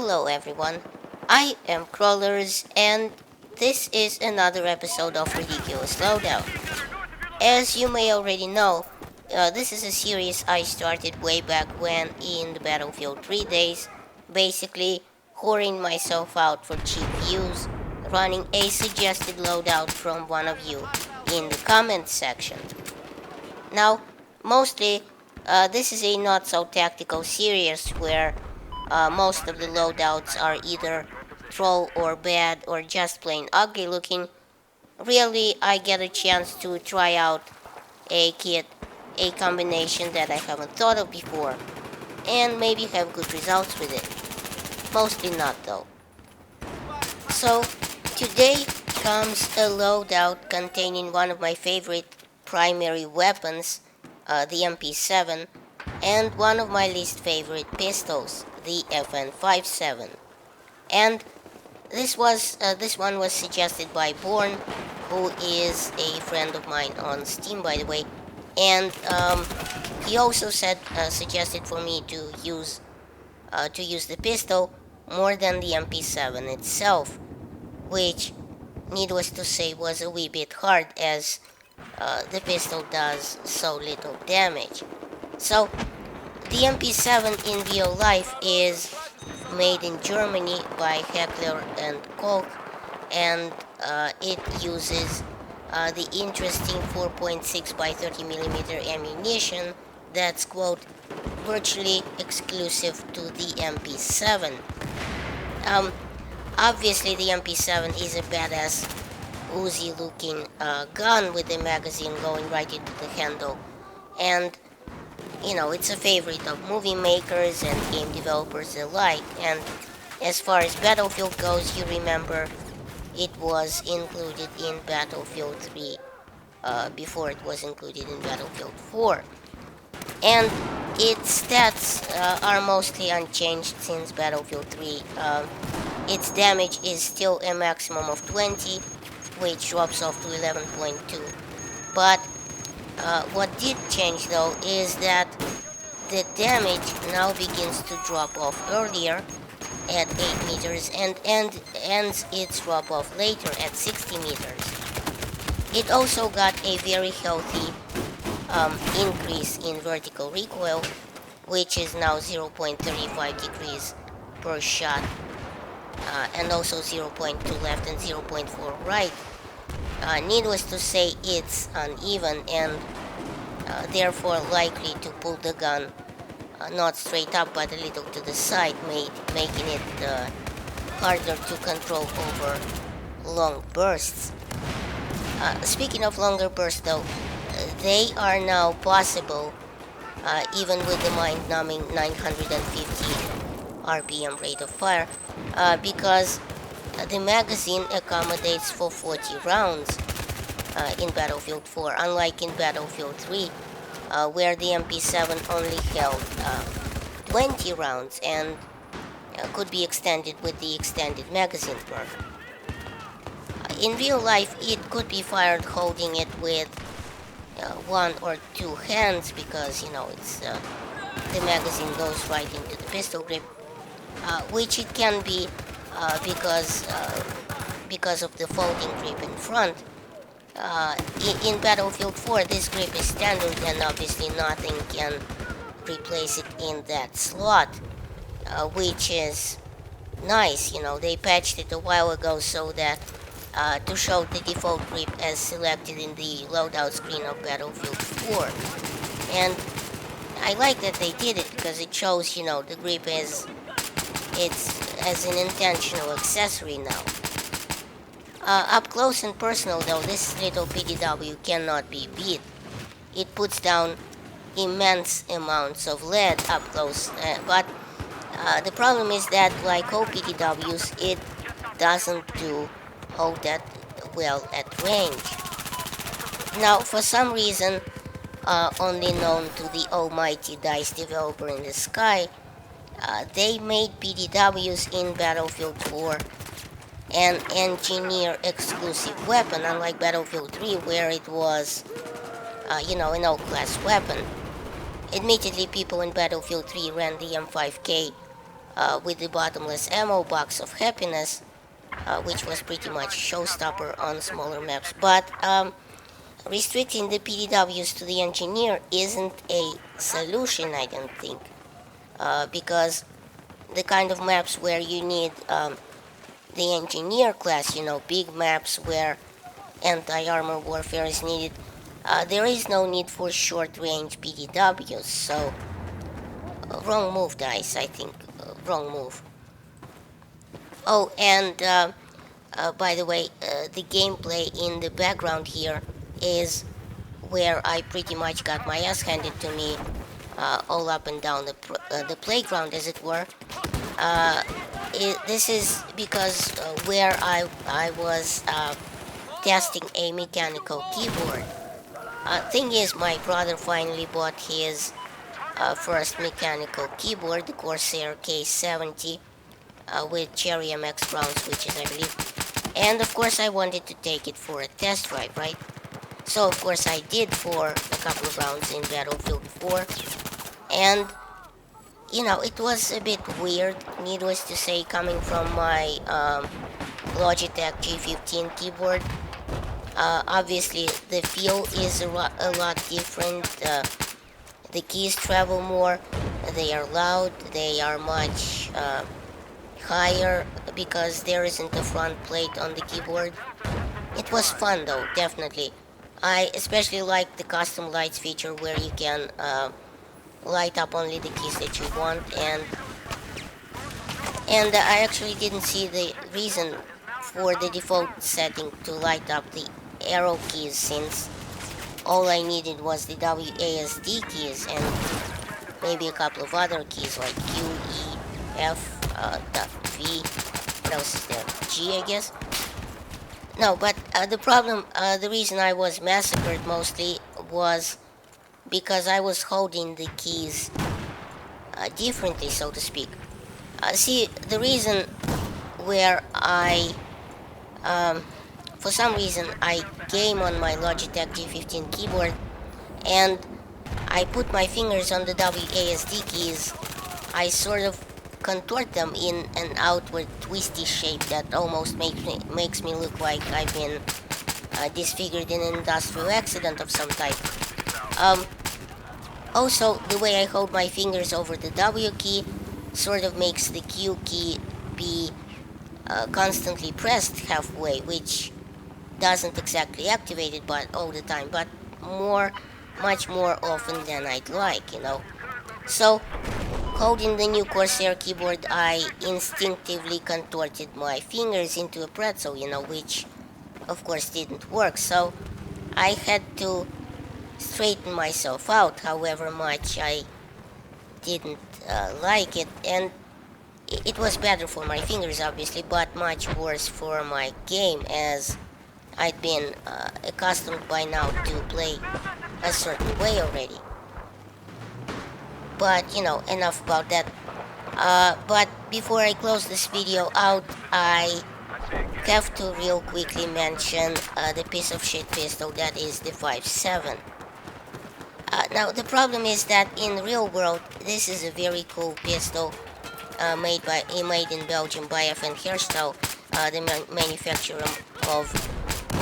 Hello everyone, I am Crawlers and this is another episode of Ridiculous Loadout. As you may already know, this is a series I started way back when in the Battlefield 3 days, basically whoring myself out for cheap views, running a suggested loadout from one of you in the comments section. Now, mostly, this is a not so tactical series where most of the loadouts are either troll or bad or just plain ugly looking. Really, I get a chance to try out a kit, a combination that I haven't thought of before, and maybe have good results with it. Mostly not though. So, today comes a loadout containing one of my favorite primary weapons, the MP7, and one of my least favorite pistols, the FN57. And this one was suggested by Born, who is a friend of mine on Steam, by the way, and he also suggested for me to use the pistol more than the MP7 itself, which, needless to say, was a wee bit hard as the pistol does so little damage. So the MP7 in real life is made in Germany by Heckler and Koch, and it uses the interesting 4.6 by 30mm ammunition that's, quote, virtually exclusive to the MP7. Obviously the MP7 is a badass Uzi looking gun with the magazine going right into the handle, and it's a favorite of movie makers and game developers alike. And as far as Battlefield goes, you remember it was included in Battlefield 3 before it was included in Battlefield 4. And its stats are mostly unchanged since Battlefield 3. Its damage is still a maximum of 20, which drops off to 11.2. But what did change though is that the damage now begins to drop off earlier at 8 meters and ends its drop off later at 60 meters. It also got a very healthy increase in vertical recoil, which is now 0.35 degrees per shot, and also 0.2 left and 0.4 right. Needless to say, it's uneven and therefore likely to pull the gun not straight up but a little to the side, making it harder to control over long bursts. Speaking of longer bursts though, they are now possible even with the mind-numbing 950 RPM rate of fire, because the magazine accommodates for 40 rounds in Battlefield 4, unlike in Battlefield 3, where the MP7 only held 20 rounds and could be extended with the extended magazine perk. In real life, it could be fired holding it with one or two hands because, it's the magazine goes right into the pistol grip, which it can be because of the folding grip in front. In Battlefield 4, this grip is standard and obviously nothing can replace it in that slot, which is nice. They patched it a while ago so that to show the default grip as selected in the loadout screen of Battlefield 4. And I like that they did it because it shows, the grip as an intentional accessory now. Up close and personal though, this little PDW cannot be beat. It puts down immense amounts of lead up close, but the problem is that like all PDWs, it doesn't do all that well at range. Now, for some reason, only known to the almighty DICE developer in the sky, they made PDWs in Battlefield 4 an engineer-exclusive weapon, unlike Battlefield 3, where it was, an all-class weapon. Admittedly, people in Battlefield 3 ran the M5K with the bottomless ammo box of happiness, which was pretty much showstopper on smaller maps. But restricting the PDWs to the engineer isn't a solution, I don't think, because the kind of maps where you need the engineer class, big maps where anti-armor warfare is needed, there is no need for short-range PDWs. So, wrong move, guys. I think wrong move. Oh, and by the way, the gameplay in the background here is where I pretty much got my ass handed to me, all up and down the playground, as it were. Uh, this is because where I was testing a mechanical keyboard. Thing is, my brother finally bought his first mechanical keyboard, the Corsair K70, with Cherry MX ground switches, I believe. And of course, I wanted to take it for a test drive, right? So of course I did for a couple of rounds in Battlefield 4, and it was a bit weird, needless to say, coming from my Logitech G15 keyboard. Obviously, the feel is a lot different. The keys travel more, they are loud, they are much higher because there isn't a front plate on the keyboard. It was fun though, definitely. I especially like the custom lights feature where you can light up only the keys that you want, and I actually didn't see the reason for the default setting to light up the arrow keys, since all I needed was the WASD keys and maybe a couple of other keys like Q, E, F, V, what else is there? G, I guess? No, but the reason I was massacred mostly was because I was holding the keys differently, so to speak. See, the reason where for some reason, I game on my Logitech G15 keyboard, and I put my fingers on the WASD keys. I sort of contort them in an outward twisty shape that almost makes me look like I've been disfigured in an industrial accident of some type. Also, the way I hold my fingers over the W key sort of makes the Q key be constantly pressed halfway, which doesn't exactly activate it but all the time, but much more often than I'd like. So, holding the new Corsair keyboard, I instinctively contorted my fingers into a pretzel, which of course didn't work. So, I had to straighten myself out, however much I didn't like it, and it was better for my fingers, obviously, but much worse for my game, as I'd been accustomed by now to play a certain way already. But, enough about that. But before I close this video out, I have to real quickly mention the piece of shit pistol that is the 5.7. Now, the problem is that in real world, this is a very cool pistol made in Belgium by FN Herstal, the manufacturer of,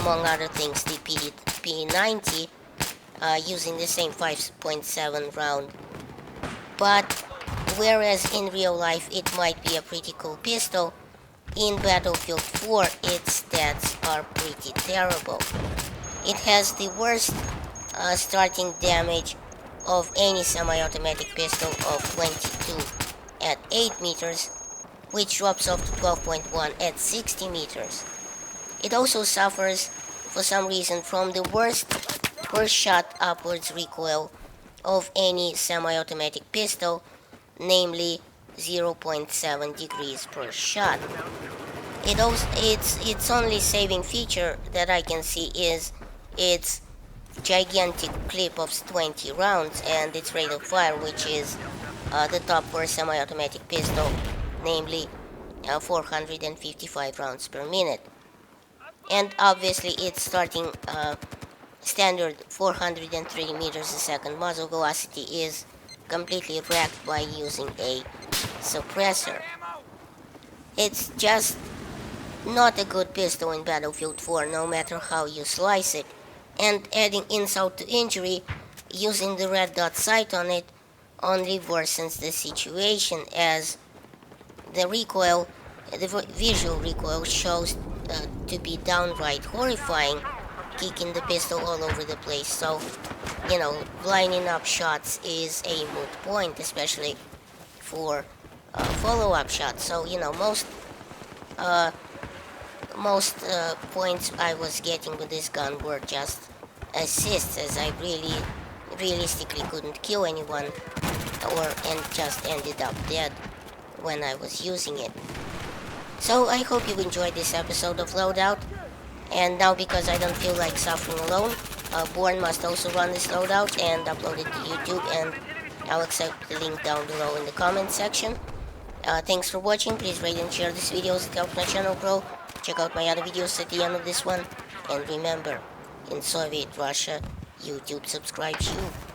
among other things, the P90, using the same 5.7 round. But whereas in real life it might be a pretty cool pistol, in Battlefield 4 its stats are pretty terrible. It has the worst starting damage of any semi-automatic pistol of 22 at 8 meters, which drops off to 12.1 at 60 meters. It also suffers, for some reason, from the worst per shot upwards recoil of any semi-automatic pistol, namely 0.7 degrees per shot. Its only saving feature that I can see is its gigantic clip of 20 rounds and its rate of fire, which is the top for a semi-automatic pistol, namely 455 rounds per minute. And obviously its starting standard 403 meters a second muzzle velocity is completely wrecked by using a suppressor. It's just not a good pistol in Battlefield 4, no matter how you slice it. And adding insult to injury, using the red dot sight on it only worsens the situation, as the recoil, the visual recoil shows to be downright horrifying, kicking the pistol all over the place. So, lining up shots is a moot point, especially for follow-up shots. So, uh, most points I was getting with this gun were just assists, as I really realistically couldn't kill anyone, and just ended up dead when I was using it. So I hope you enjoyed this episode of Loadout, and now because I don't feel like suffering alone, Born must also run this loadout and upload it to YouTube, and I'll accept the link down below in the comments section. Thanks for watching. Please rate and share this video as it helps my channel grow. Check out my other videos at the end of this one. And remember, in Soviet Russia, YouTube subscribes you.